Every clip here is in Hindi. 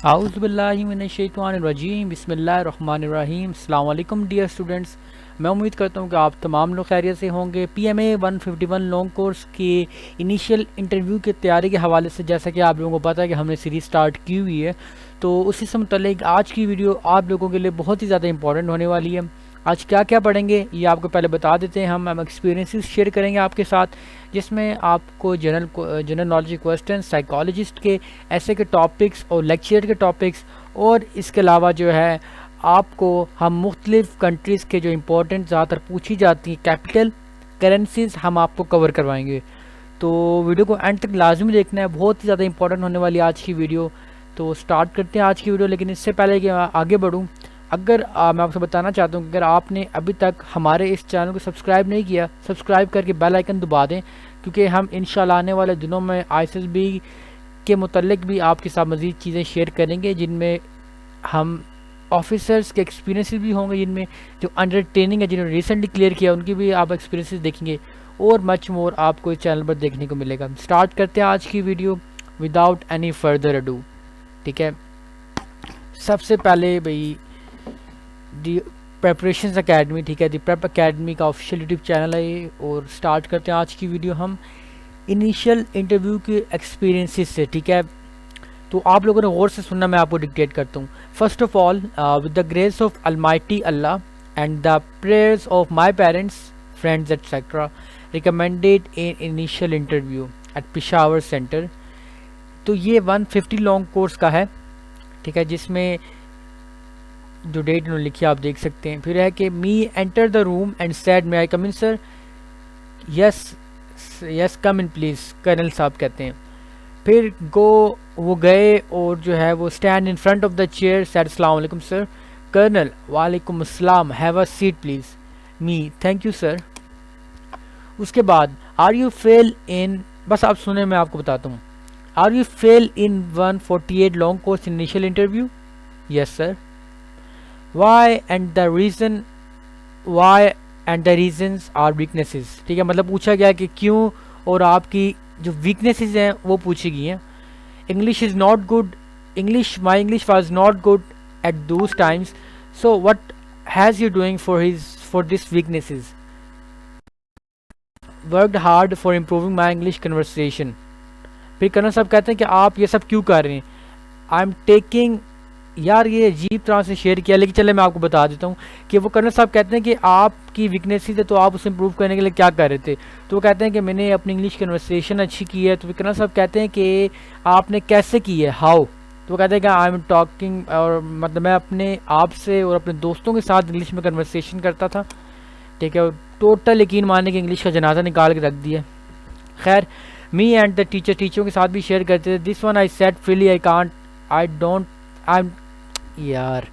आउज़ुबिल्लाहिमिनश्शैतानिर्रजीम बिस्मिल्लाहिर्रहमानिर्रहीम। अस्सलाम वालेकुम डियर स्टूडेंट्स, मैं उम्मीद करता हूँ कि आप तमाम लोग खैरियत से होंगे। PMA 151 लॉन्ग कोर्स के इनिशियल इंटरव्यू की तैयारी के हवाले से जैसा कि आप लोगों को पता है कि हमने सीरीज़ स्टार्ट की हुई है, तो उसी से मुतल्लिक आज की वीडियो आप लोगों के लिए बहुत ही ज़्यादा इंपॉर्टेंट होने वाली है। आज क्या क्या पढ़ेंगे ये आपको पहले बता देते हैं। हम एक्सपीरियंसेस शेयर करेंगे आपके साथ, जिसमें आपको जनरल नॉलेज के क्वेश्चन, साइकोलॉजिस्ट के ऐसे के टॉपिक्स और लेक्चर के टॉपिक्स, और इसके अलावा जो है आपको हम मुख्तलिफ़ कंट्रीज़ के जो इम्पोर्टेंट ज़्यादातर पूछी जाती हैं कैपिटल करेंसीज हम आपको कवर करवाएंगे। तो वीडियो को एंड तक लाजमी देखना है, बहुत ही ज़्यादा इंपॉर्टेंट होने वाली आज की वीडियो। तो स्टार्ट करते हैं आज की वीडियो। लेकिन इससे पहले कि मैं आगे बढ़ूँ, अगर मैं आपसे बताना चाहता हूँ कि अगर आपने अभी तक हमारे इस चैनल को सब्सक्राइब नहीं किया, सब्सक्राइब करके बेल आइकन दबा दें, क्योंकि हम इंशाल्लाह आने वाले दिनों में ISSB के मुतल्लिक भी आपके साथ मज़ीद चीज़ें शेयर करेंगे, जिनमें हम ऑफिसर्स के एक्सपीरियंसेस भी होंगे, जिनमें जो अंडर ट्रेनिंग है, जिन्होंने रिसेंटली क्लियर किया, उनकी भी आप एक्सपीरियंसेस देखेंगे और मच मोर आपको इस चैनल पर देखने को मिलेगा। स्टार्ट करते हैं आज की video without any further ado. ठीक है, सबसे पहले भाई दी प्रेपरेशंस एकेडमी, ठीक है, दी प्रेप एकेडमी का ऑफिशियल यूट्यूब चैनल है ये। और स्टार्ट करते हैं आज की वीडियो हम इनिशियल इंटरव्यू के एक्सपीरियंसेस से। ठीक है, तो आप लोगों ने गौर से सुनना, मैं आपको डिक्टेट करता हूँ। First of all, with the grace of Almighty Allah and the prayers of my parents, friends etcetera, recommended in initial interview at Peshawar centre. तो ये 150 लॉन्ग कोर्स का है, ठीक है, जिसमें जो डेट उन्होंने लिखी आप देख सकते हैं। फिर है कि me enter the room and said may I come in sir, yes yes come in please, colonel साहब कहते हैं। फिर वो गए और जो है वो stand in front of the chair, said अस्सलाम वालेकुम सर। कर्नल, वालेकुम अस्सलाम, have a seat please. Me, thank you sir. उसके बाद आर यू फेल इन, बस आप सुने, मैं आपको बताता हूँ। Are you fail in 148 long course initial interview? Yes sir. Why and the reason, why and the reasons are weaknesses। ठीक है, मतलब पूछा गया कि क्यों और आपकी जो वीकनेसेस हैं वो पूछी गई हैं। English is not good, my English was not good at those times, so what has you doing for this weaknesses? Worked hard for improving my English conversation. फिर कर्नल साहब कहते हैं कि आप ये सब क्यों कर रहे हैं? आई एम टेकिंग, यार ये अजीब तरह से शेयर किया, लेकिन चले मैं आपको बता देता हूँ कि वो कर्नल साहब कहते हैं कि आपकी वीकनेसेस है तो आप उसे इम्प्रूव करने के लिए क्या कर रहे थे। तो वो कहते हैं कि मैंने अपनी इंग्लिश कन्वर्सेशन अच्छी की है। तो कर्नल साहब कहते हैं कि आपने कैसे की है, हाउ? तो वो कहते हैं कि आई एम टॉकिंग, और मतलब मैं अपने आप से और अपने दोस्तों के साथ इंग्लिश में कन्वर्सेशन करता था। ठीक है, टोटल यकीन मानने की इंग्लिश का जनाजा निकाल के रख दिया। खैर, मी एंड द टीचरों के साथ भी शेयर करते थे। This one I said freely, I can't, I don't, I am, यार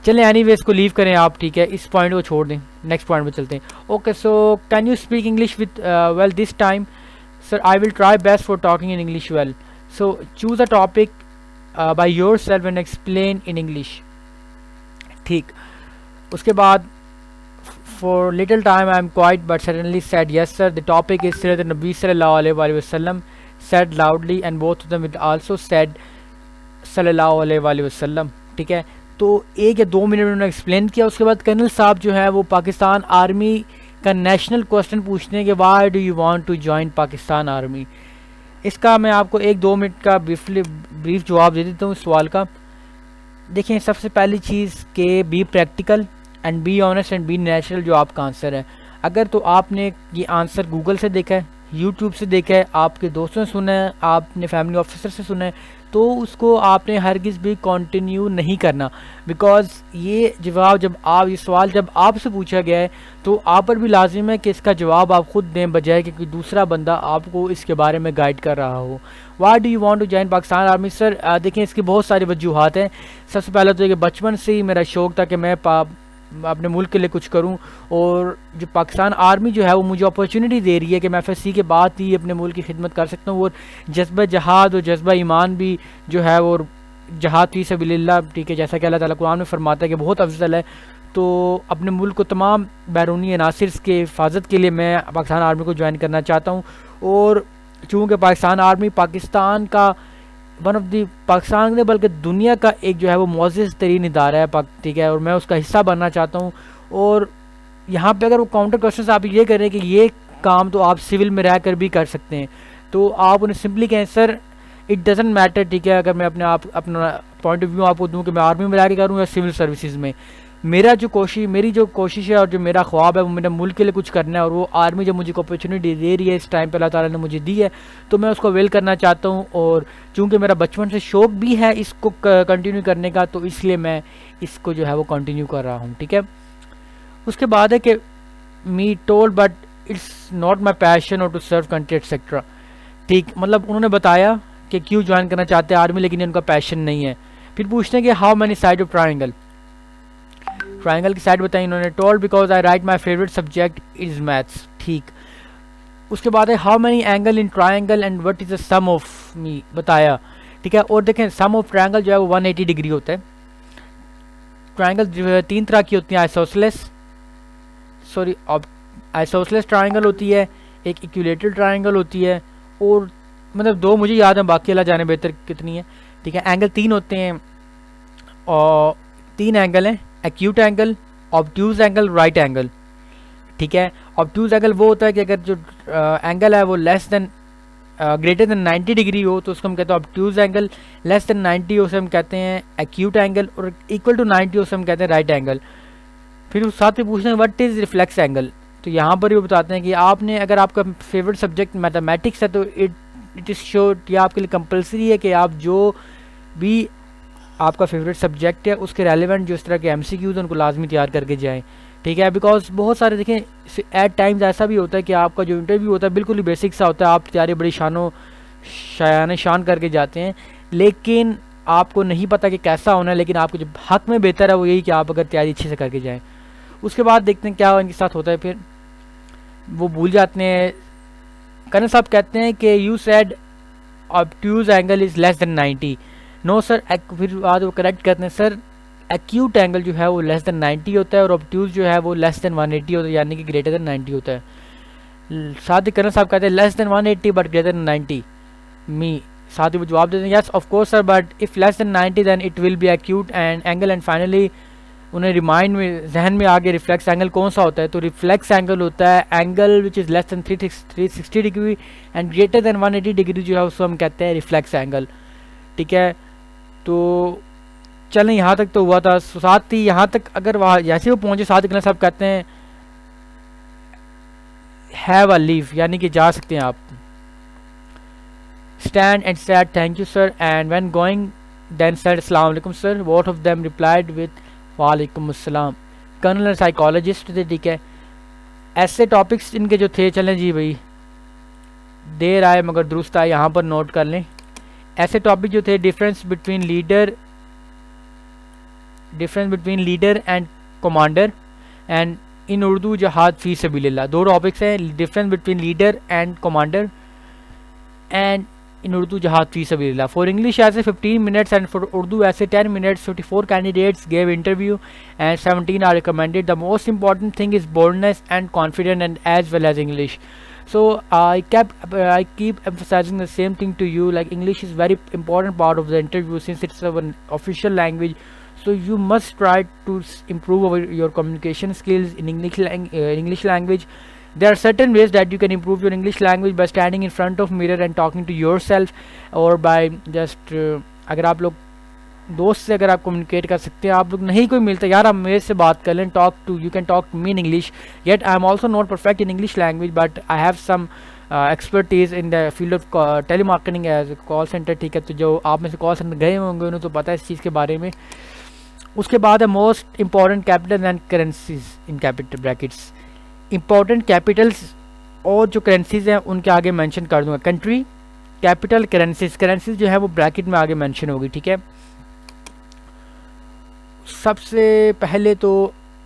चलें एनीवे इसको लीव करें आप। ठीक है, इस पॉइंट को छोड़ दें, नेक्स्ट पॉइंट पे चलते हैं। Okay, so can you speak English with well this time? Sir, I will try best for talking in English well, so choose a topic by your self and explain in English. ठीक, उसके बाद for little time I am quite but suddenly said yes sir, the topic is सीरत नबी सल्लल्लाहु अलैहि वसल्लम, said loudly and both of them with also said सल्लल्लाहु अलैहि वसल्लम। ठीक है, तो 1 या 2 मिनट में उन्होंने एक्सप्लेन किया। उसके बाद कर्नल साहब जो है वो पाकिस्तान आर्मी का नेशनल क्वेश्चन पूछते हैं कि why do you want to join Pakistan army. इसका मैं आपको 1-2 मिनट का ब्रीफ जवाब दे देता हूँ इस सवाल का। देखें, सबसे पहली चीज़ कि be practical and be honest and be natural जो आपका आंसर है। अगर तो आपने ये आंसर गूगल से देखा है, यूट्यूब से देखा है, आपके दोस्तों से सुना है, आपने फैमिली ऑफिसर से सुना है, तो उसको आपने हरगिज़ भी कंटिन्यू नहीं करना। बिकॉज़ ये सवाल जब आपसे पूछा गया है तो आप पर भी लाजिम है कि इसका जवाब आप ख़ुद दें, बजाय कि कोई दूसरा बंदा आपको इसके बारे में गाइड कर रहा हो। Why do you want to join Pakistan army? Sir देखें, इसकी बहुत सारी वजूहात हैं। सबसे पहले तो ये कि बचपन से ही मेरा शौक़ था कि मैं अपने मुल्क के लिए कुछ करूं, और जो पाकिस्तान आर्मी जो है वो मुझे अपॉर्चुनिटी दे रही है कि मैं FSC के बाद ही अपने मुल्क की खिदमत कर सकता हूं। और जज्बा जहाद और जज्बा ईमान भी जो है वो जहाद फी सबीलिल्लाह, ठीक है, जैसा कि अल्लाह ताला कुरान में फरमाता है कि बहुत अफजल है। तो अपने मुल्क को तमाम बैरूनी अनासिर के हिफाजत के लिए मैं पाकिस्तान आर्मी को ज्वाइन करना चाहता हूँ। और चूँकि पाकिस्तान आर्मी पाकिस्तान का वन ऑफ द पाकिस्तान ने बल्कि दुनिया का एक जो है वो मोअज़्ज़ज़ तरीन इदारा है, ठीक है, और मैं उसका हिस्सा बनना चाहता हूँ। और यहाँ पे अगर वो काउंटर क्वेश्चन आप ये करें कि ये काम तो आप सिविल में रह कर भी कर सकते हैं, तो आप उन्हें सिंपली कहें सर इट डजेंट मैटर, ठीक है, अगर मैं अपना पॉइंट ऑफ व्यू आपको दूँ कि मैं आर्मी में रह के करूँ या सिविल सर्विसेज में, मेरी जो कोशिश है और जो मेरा ख्वाब है वो मेरे मुल्क के लिए कुछ करना है। और वो आर्मी जब मुझे अपॉर्चुनिटी दे रही है इस टाइम पे, अल्लाह ताला ने मुझे दी है, तो मैं उसको वेल करना चाहता हूँ। और चूँकि मेरा बचपन से शौक़ भी है इसको कंटिन्यू करने का, तो इसलिए मैं इसको जो है वो कंटिन्यू कर रहा हूँ, ठीक है। उसके बाद है कि me told but it's not my passion और टू सर्व कंट्री एक्सेट्रा, ठीक, मतलब उन्होंने बताया कि क्यों ज्वाइन करना चाहते हैं आर्मी, लेकिन उनका पैशन नहीं है। फिर पूछते हैं कि how many side of triangle, triangle की साइड बताई इन्होंने। Told because I right my favourite subject is maths, ठीक। उसके बाद है how many angle in triangle and what is the sum of me, बताया, ठीक है। और देखें सम ऑफ ट्राइंगल जो है वो 180 डिग्री होता है। ट्राइंगल जो है 3 तरह की होती हैं, आइसोसेलेस ट्राइंगल होती है, एक इक्विलेटरल ट्राइंगल होती है, और मतलब 2 मुझे याद है, बाकी अल्लाह जाने बेहतर कितनी है, ठीक है। एंगल 3 होते हैं, और 3 एंगल हैं, acute angle, obtuse angle, right angle, ठीक है। ऑब्ट्यूज एंगल वो होता है कि अगर जो एंगल है वो ग्रेटर देन 90 डिग्री हो तो उसको हम कहते हैं ऑब्ट्यूज एंगल, लेस देन 90 हो उसे हम कहते हैं एक्यूट एंगल, और इक्वल टू 90 हो उसे हम कहते हैं राइट एंगल। फिर उस साथ ही पूछते हैं व्हाट इज़ रिफ्लेक्स एंगल, तो यहाँ पर भी बताते हैं कि आपने अगर आपका फेवरेट सब्जेक्ट मैथमेटिक्स है तो इट इज़ श्योर, या आपके लिए कंपलसरी है कि आप जो भी आपका फेवरेट सब्जेक्ट है उसके रेलिवेंट जो इस तरह के एमसीक्यूज़ उनको लाजमी तैयार करके जाएं, ठीक है। बिकॉज बहुत सारे देखें एट टाइम्स ऐसा भी होता है कि आपका जो इंटरव्यू होता है बिल्कुल ही बेसिक सा होता है, आप तैयारी बड़ी शान करके जाते हैं, लेकिन आपको नहीं पता कि कैसा होना है, लेकिन आपको जो हक में बेहतर है वो यही कि आप अगर तैयारी अच्छे से करके जाएँ। उसके बाद देखते हैं क्या इनके साथ होता है, फिर वो भूल जाते हैं। कर्नल साहब कहते हैं कि you said obtuse angle is less than 90, no sir, फिर बाद वो करेक्ट करते हैं सर एक्यूट एंगल जो है वो लेस देन 90 होता है और ऑब्ट्यूज जो है वो लेस देन 180 होता है, यानी कि ग्रेटर देन 90 होता है। साथ ही कर्नल साहब कहते हैं less than 180 but greater than 90 me, साथ ही वो जवाब देते हैं yes of course sir but if less than 90 then it will be acute and angle. And finally उन्हें रिमाइंड में जहन में आगे रिफ्लेक्स एंगल कौन सा होता है, तो रिफ्लेक्स एंगल होता है angle which is less then 360 degree and greater than 180 degree जो है उसको हम कहते हैं रिफ्लेक्स एंगल, ठीक है। तो चलें यहाँ तक तो हुआ था। साथ ही यहाँ तक अगर वहाँ जैसे वो पहुँचे साथ ही साहब कहते हैं हैव अ लीव, यानी कि जा सकते हैं आप। Stand and said thank you sir and when going then said अस्सलाम वालेकुम sir, both of them replied with वालेकुम अस्सलाम। कर्नल साइकोलॉजिस्ट थे, ठीक है। ऐसे टॉपिक्स इनके जो थे, चलें जी भाई देर आए मगर दुरुस्त आए, यहाँ पर नोट कर लें। ऐसे टॉपिक जो थे difference between leader and commander and in Urdu जहाद फी सबीलिल्लाह, 2 टॉपिक्स हैं, difference between leader and commander and in Urdu jihad fi sabilillah. For English ऐसे 15 minutes and for Urdu ऐसे 10 minutes. 54 candidates gave interview and 17 are recommended. The most important thing is boldness and confidence and as well as English. So I keep emphasizing the same thing to you, like English is very important part of the interview since it's an official language. So you must try to improve your communication skills in English language. There are certain ways that you can improve your English language by standing in front of mirror and talking to yourself or by just अगर आप लोग दोस्त से अगर आप कम्युनिकेट कर सकते हैं, आप लोग नहीं कोई मिलता यार आप मेरे से बात कर लें, you can talk to me in English. Yet I am also not perfect in English language but I have some expertise in the field of telemarketing as call centre, ठीक है। तो जो आप में से कॉल सेंटर गए होंगे उन्हें तो पता है इस चीज़ के बारे में। उसके बाद है most important capital and currencies in capital brackets, important Capitals और जो करेंसीज हैं उनके आगे मेंशन कर दूंगा, कंट्री कैपिटल करेंसीज जो है वो ब्रैकेट में आगे मेंशन होगी, ठीक है। सबसे पहले तो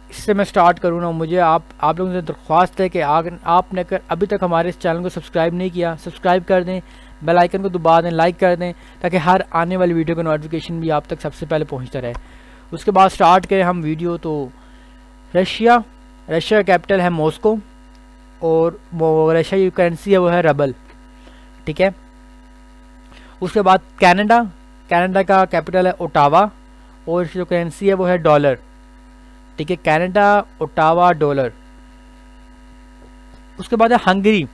इससे मैं स्टार्ट करूँ ना, मुझे आप लोगों से दरख्वास्त है कि अगर आपने अभी तक हमारे इस चैनल को सब्सक्राइब नहीं किया, सब्सक्राइब कर दें, बेल आइकन को दबा दें, लाइक कर दें, ताकि हर आने वाली वीडियो का नोटिफिकेशन भी आप तक सबसे पहले पहुँचता रहे। उसके बाद स्टार्ट करें हम वीडियो। तो रशिया का कैपिटल है मॉस्को और रशिया की करेंसी है वो है रबल, ठीक है। उसके बाद कनाडा, कनाडा का कैपिटल है ओटावा और इसकी जो करेंसी है वो है डॉलर। ठीक है, कनाडा, ओटावा, डॉलर। उसके बाद है हंगरी,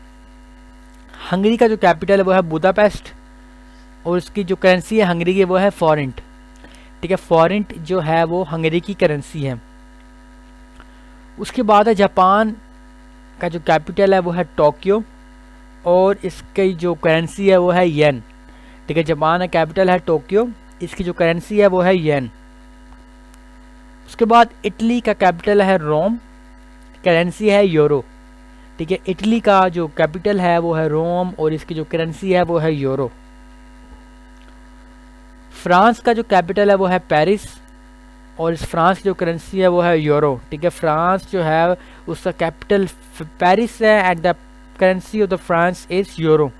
हंगरी का जो कैपिटल है वो है बुदापेस्ट और इसकी जो करेंसी है हंगरी की वो है फॉरेंट। ठीक है, फॉरेंट जो है वो हंगरी की करेंसी है। उसके बाद है जापान का जो कैपिटल है वो है टोक्यो और इसकी जो करेंसी है वो है येन। ठीक है, जापान का कैपिटल है टोक्यो, इसकी जो करेंसी है वो है येन। उसके बाद इटली का कैपिटल है रोम, करेंसी है यूरो। ठीक है, इटली का जो कैपिटल है वो है रोम और इसकी जो करेंसी है वो है यूरो। फ्रांस का जो कैपिटल है वो है पेरिस और इस फ्रांस की जो करेंसी है वो है यूरो। ठीक है, फ्रांस जो है उसका कैपिटल पेरिस है and the currency of the France is euro.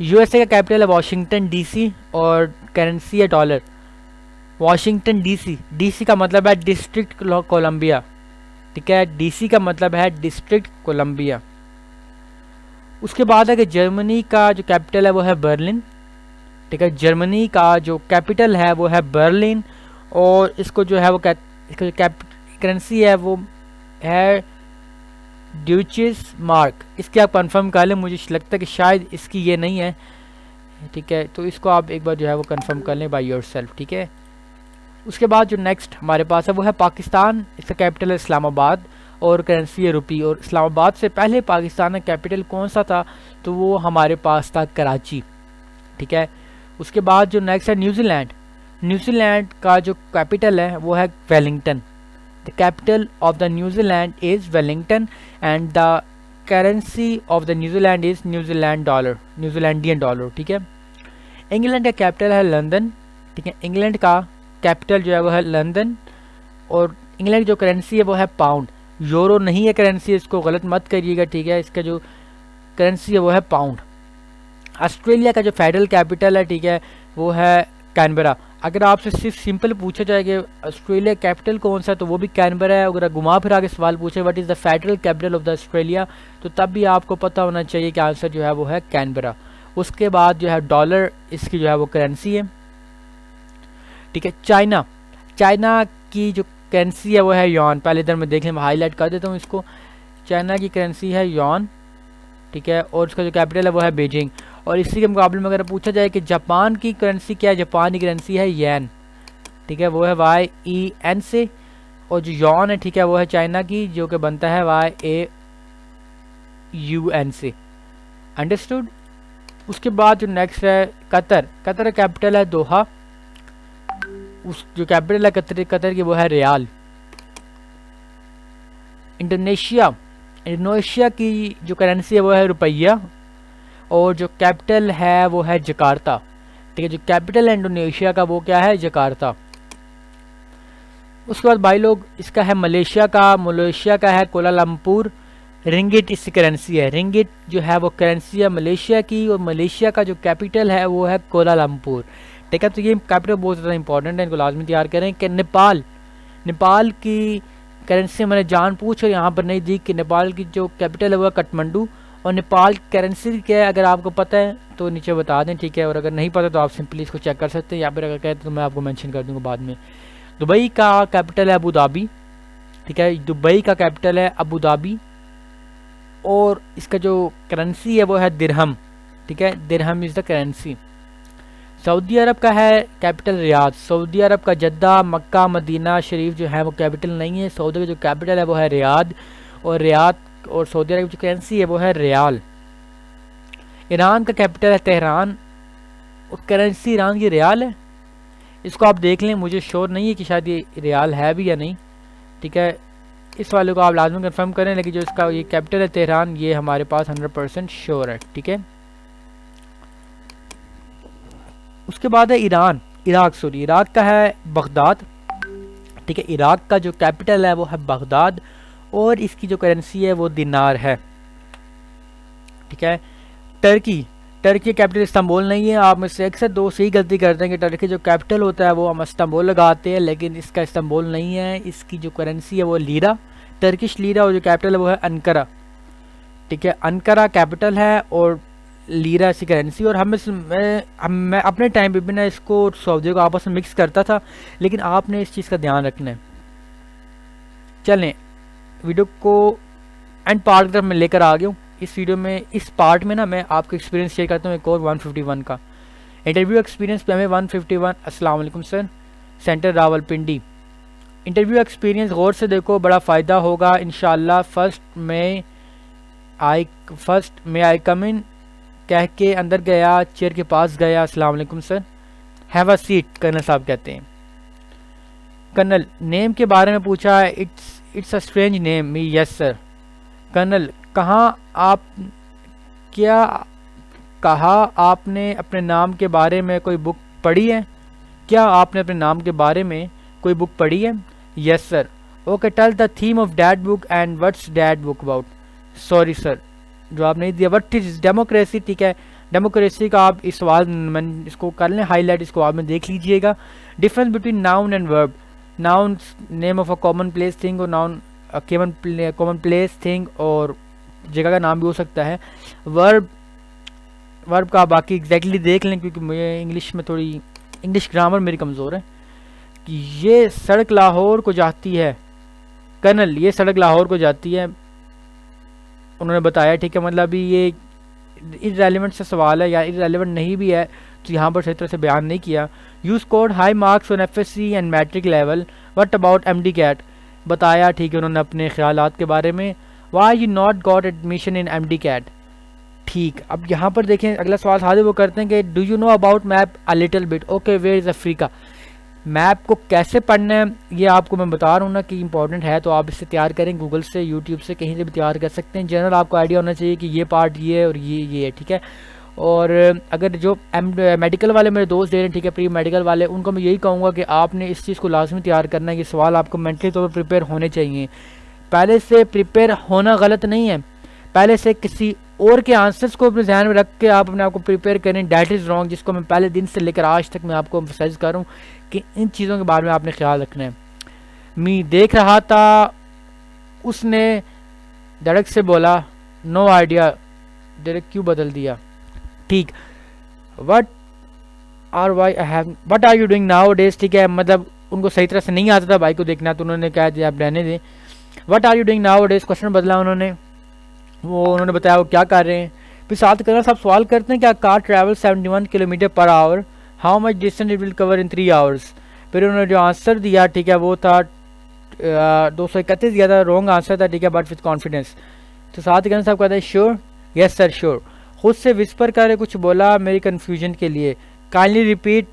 USA का कैपिटल है वॉशिंगटन डीसी और करेंसी है डॉलर। वॉशिंगटन डीसी, डीसी का मतलब है डिस्ट्रिक्ट कोलंबिया। ठीक है, डीसी का मतलब है डिस्ट्रिक्ट कोलंबिया। उसके बाद है कि जर्मनी का जो कैपिटल है वो है बर्लिन। ठीक है, जर्मनी का जो कैपिटल है वो है बर्लिन और इसको जो है वो इसका जो करेंसी है वो है ड्यूचिस मार्क। इसके आप कंफर्म कर लें, मुझे लगता है कि शायद इसकी ये नहीं है। ठीक है, तो इसको आप एक बार जो है वो कंफर्म कर लें बाय योरसेल्फ। ठीक है, उसके बाद जो नेक्स्ट हमारे पास है वो है पाकिस्तान, इसका कैपिटल है इस्लामाबाद और करेंसी है रुपी। और इस्लामाबाद से पहले पाकिस्तान का कैपिटल कौन सा था, तो वो हमारे पास था कराची। ठीक है, उसके बाद जो नेक्स्ट है न्यूजीलैंड, न्यूजीलैंड का जो कैपिटल है वो है Wellington. The capital of the New Zealand is Wellington and the currency of the New Zealand is New Zealand dollar, New Zealandian dollar. ठीक है, इंग्लैंड का कैपिटल है लंदन। ठीक है, इंग्लैंड का कैपिटल जो है वो है लंदन और इंग्लैंड की जो करेंसी है वो है पाउंड, यूरो नहीं है करेंसी, इसको गलत मत करिएगा। ठीक है, इसका जो करेंसी है वो है पाउंड। ऑस्ट्रेलिया का जो फेडरल कैपिटल है, ठीक है, वो है कैनबरा। अगर आपसे सिर्फ सिंपल पूछा जाए कि ऑस्ट्रेलिया कैपिटल कौन सा, तो वो भी कैनबरा है। अगर घुमा फिरा के सवाल पूछे what is the federal capital of the Australia, तो तब भी आपको पता होना चाहिए कि आंसर जो है वो है कैनबरा। उसके बाद जो है डॉलर, इसकी जो है वो करेंसी है। ठीक है, चाइना, चाइना की जो करेंसी है वो है यॉन। पहले इधर मैं देखने में हाईलाइट कर देता हूँ इसको। चाइना की करेंसी है यॉन। ठीक है, और उसका जो कैपिटल है वो है बीजिंग। और इसी के मुकाबले में अगर पूछा जाए कि जापान की करेंसी क्या है, जापान की करेंसी है येन। ठीक है, वो है YEN से और जो यॉन है, ठीक है, वो है चाइना की जो कि बनता है YAUN से। अंडरस्टूड। उसके बाद जो नेक्स्ट है कतर, कतर का कैपिटल है दोहा। उस जो कैपिटल है कतर की वो है रियाल। इंडोनेशिया, इंडोनेशिया की जो करेंसी है वो है रुपया और जो कैपिटल है वो है जकार्ता। ठीक है, जो कैपिटल है इंडोनेशिया का वो क्या है, जकार्ता। उसके बाद भाई लोग इसका है मलेशिया का है कोलालमपुर। रिंगिट इसकी करेंसी है, रिंगिट जो है वो करेंसी है मलेशिया की और मलेशिया का जो कैपिटल है वो है कोलालमपुर। ठीक है, तो ये कैपिटल बहुत ज़्यादा इंपॉर्टेंट है, इनको लाजमी तैयार करें। कि नेपाल, नेपाल की करेंसी मैंने जान पूछ और यहाँ पर नहीं दी कि नेपाल की जो कैपिटल है वो है काठमांडू और नेपाल की करेंसी क्या है, अगर आपको पता है तो नीचे बता दें। ठीक है, और अगर नहीं पता तो आप सिंपली इसको चेक कर सकते हैं, या फिर अगर कहते तो मैं आपको मेंशन कर दूंगा बाद में। दुबई का कैपिटल है अबू धाबी। ठीक है, दुबई का कैपिटल है अबू धाबी और इसका जो करेंसी है वो है दिरहम। ठीक है, दिरहम इज़ द करेंसी। सऊदी अरब का है कैपिटल रियाद। सऊदी अरब का जद्दा, मक्का, मदीना शरीफ जो है वो कैपिटल नहीं है। सऊदी का जो कैपिटल है वो है रियाद और रियाद और सऊदी अरब की जो करेंसी है वो है रियाल। ईरान का कैपिटल है तेहरान और करेंसी ईरान की रियाल है। इसको आप देख लें, मुझे श्योर नहीं है कि शायद ये रियाल है भी या नहीं। ठीक है, इस वाले को आप लाजमी कंफर्म करें, लेकिन जो इसका ये कैपिटल है तेहरान, ये हमारे पास 100% श्योर है। ठीक है, उसके बाद है ईरान, इराक का है बगदाद। ठीक है, इराक का जो कैपिटल है वो है बगदाद और इसकी जो करेंसी है वो दिनार है। ठीक है, टर्की कैपिटल इस्तांबुल नहीं है। आप में से अक्सर दो सही गलती करते हैं कि टर्की जो कैपिटल होता है वो हम इस्तांबुल लगाते हैं, लेकिन इसका इस्तांबुल नहीं है। इसकी जो करेंसी है वो लीरा, टर्किश लीरा और जो कैपिटल है वो है अंकारा। ठीक है, अंकारा कैपिटल है और ली रहा है ऐसी करेंसी, और मैं अपने टाइम पे भी ना इसको सऊदी को आपस में मिक्स करता था, लेकिन आपने इस चीज़ का ध्यान रखना है। चलें वीडियो को एंड पार्ट की तरफ मैं लेकर आ गया हूँ। इस वीडियो में इस पार्ट में ना मैं आपको एक्सपीरियंस शेयर करता हूँ एक और 151 का इंटरव्यू एक्सपीरियंस पे हमें 151। अस्सलाम वालेकुम sir, centre Rawalpindi. Interview experience गौर से देखो, बड़ा फ़ायदा होगा इंशाल्लाह। फर्स्ट में आई कम इन कह के अंदर गया, चेयर के पास गया। अस्सलाम वालेकुम sir, have a seat, colonel साहब कहते हैं। कर्नल नेम के बारे में पूछा है, it's a strange name me. Yes sir. Colonel कहा आपने अपने नाम के बारे में कोई बुक पढ़ी है? क्या आपने अपने नाम के बारे में कोई बुक पढ़ी है? Yes sir. Okay, tell the theme of that book and what's that book about? Sorry sir, जवाब नहीं दिया। What is democracy? ठीक है, डेमोक्रेसी का आप इस सवाल इसको कर लें हाईलाइट, इसको आप में देख लीजिएगा। Difference between noun and verb. Noun name of a common place thing, और नाउन कॉमन प्लेस थिंग और जगह का नाम भी हो सकता है। वर्ब का बाकी एग्जैक्टली देख लें, क्योंकि मुझे इंग्लिश में थोड़ी इंग्लिश ग्रामर मेरी कमज़ोर है। कि ये सड़क लाहौर को जाती है। कर्नल ये सड़क लाहौर को जाती है, उन्होंने बताया। ठीक है, मतलब ये इररेलेवेंट से सवाल है या इररेलेवेंट नहीं भी है तो यहाँ पर सही तरह से बयान नहीं किया। You scored high marks on FSc and matric level, what about MDCAT? बताया। ठीक है, उन्होंने अपने ख्यालात के बारे में। Why you not got admission in MDCAT? ठीक, अब यहाँ पर देखें अगला सवाल सादे वो करते हैं कि do you know about map a little bit? Okay, where is Africa? Map को कैसे पढ़ना है ये आपको मैं बता रहा हूँ ना कि इंपॉर्टेंट है, तो आप इससे तैयार करें, गूगल से, यूट्यूब से, कहीं से भी तैयार कर सकते हैं। जनरल आपको आइडिया होना चाहिए कि ये पार्ट ये है और ये है। ठीक है, और अगर जो मेडिकल वाले मेरे दोस्त दे रहे हैं, ठीक है, प्री मेडिकल वाले, उनको मैं यही कहूँगा कि आपने इस चीज़ को लाजमी तैयार करना है। ये सवाल आपको मेंटली तौर पर प्रिपेयर होने चाहिए। पहले से प्रिपेयर होना गलत नहीं है, पहले से किसी और के आंसर्स को अपने ध्यान में रख के आप अपने आप को प्रिपेयर करें, डैट इज़ रॉन्ग, जिसको मैं पहले दिन से लेकर आज तक मैं आपको एम्फसाइज कर रहा हूँ कि इन चीज़ों के बारे में आपने ख्याल रखना है। मी देख रहा था, उसने धड़क से बोला, नो आइडिया। डायरेक्ट क्यों बदल दिया? ठीक, what are you doing nowadays? ठीक है, मतलब उनको सही तरह से नहीं आता था भाई को देखना, तो उन्होंने कहा दिया आप रहने दें। What are you doing nowadays? Question बदला उन्होंने बताया वो क्या कर रहे हैं। फिर साथ करना साहब सवाल करते हैं, क्या car travel 71 kilometre per hour, how much distance it will cover in 3 hours? फिर उन्होंने जो आंसर दिया, ठीक है, वो था 231 दिया था, रॉन्ग आंसर था। ठीक है, बट विथ कॉन्फिडेंस। तो साथ करना साहब कहते हैं श्योर? Yes sir sure. खुद से विस्पर कर कुछ बोला मेरी कन्फ्यूजन के लिए, काइंडली रिपीट।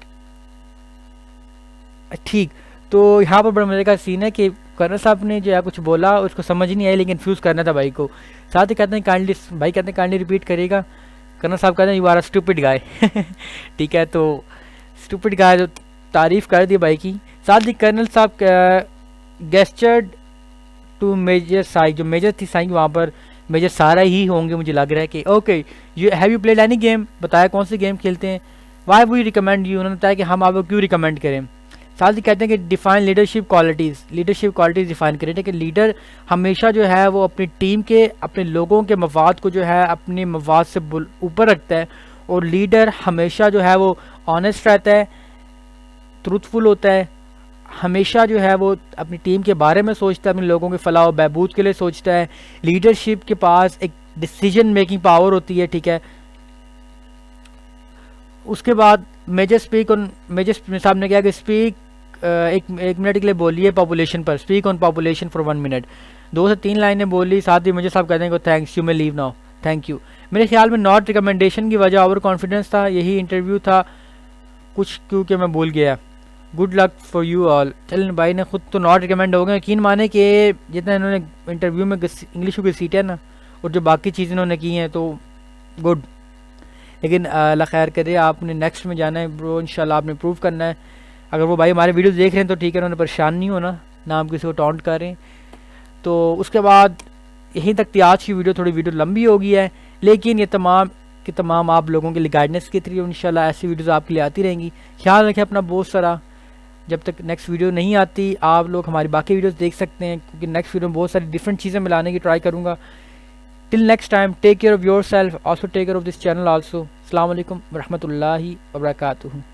ठीक, तो यहाँ पर बड़ा मजे का सीन है कि कर्नल साहब ने जो है कुछ बोला, उसको समझ नहीं आई, लेकिन कंफ्यूज करना था भाई को। साथ ही कहते हैं काइंडली, भाई कहते हैं काइंडली रिपीट करेगा। कर्नल साहब कहते हैं यू आर अ स्टूपिड गाय। ठीक है, तो स्टूपिड गाय जो तारीफ़ कर दी भाई की। साथ ही कर्नल साहब गेस्चर्ड टू मेजर साई, जो मेजर थी साई वहाँ पर मेजर सारा ही होंगे मुझे लग रहा है कि। Okay, you have you played any game? बताया कौन सी गेम खेलते हैं। Why we recommend you? उन्होंने बताया कि हम आपको क्यों रिकमेंड करें। साथ ही कहते हैं कि डिफाइन लीडरशिप क्वालिटीज़ डिफाइन करें कि लीडर हमेशा जो है वो अपनी टीम के, अपने लोगों के मफाद को जो है अपने मफाद से ऊपर रखता है, और लीडर हमेशा जो है वो ऑनेस्ट रहता है, ट्रूथफुल होता है, हमेशा जो है वो अपनी टीम के बारे में सोचता है, अपने लोगों के फलाह और बहबूद के लिए सोचता है। लीडरशिप के पास एक डिसीजन मेकिंग पावर होती है। ठीक है, उसके बाद मेजर साहब ने क्या कि स्पीक एक मिनट के लिए बोलिए पॉपुलेशन पर, speak on population for 1 minute. 2 से 3 लाइनें बोली। साथ ही मेजर साहब कहते हैं thanks, you may leave now, thank you. मेरे ख्याल में नॉट रिकमेंडेशन की वजह ओवर कॉन्फिडेंस था, यही इंटरव्यू था कुछ, क्योंकि मैं भूल गया। Good luck for you all. चलन भाई ने खुद तो नॉट रिकमेंड हो गए, यकीन माने कि जितना इन्होंने इंटरव्यू में इंग्लिश की सीट है ना, और जो बाकी चीज़ें इन्होंने की हैं तो गुड, लेकिन अल्लाह खैर करे, आपने नेक्स्ट में जाना है ब्रो, इंशाल्लाह आपने प्रूव करना है। अगर वो भाई हमारे वीडियो देख रहे हैं तो ठीक है, उन्होंने परेशान नहीं होना, ना हम किसी को टॉन्ट कर रहे हैं। तो उसके बाद यहीं तक थी आज की वीडियो, थोड़ी वीडियो लंबी हो गई है, लेकिन ये तमाम आप लोगों के लिए गाइडेंस के थ्रू इंशाल्लाह ऐसी वीडियोज़ आपके लिए आती रहेंगी। ख्याल रखें अपना बहुत सारा। जब तक नेक्स्ट वीडियो नहीं आती आप लोग हमारी बाकी वीडियोज़ देख सकते हैं, क्योंकि नेक्स्ट वीडियो में बहुत सारी डिफरेंट चीज़ें मिलाने की ट्राई करूँगा। Till next time, take care of yourself, also take care of this channel also. Assalamu alaikum wa rahmatullahi wa barakatuh.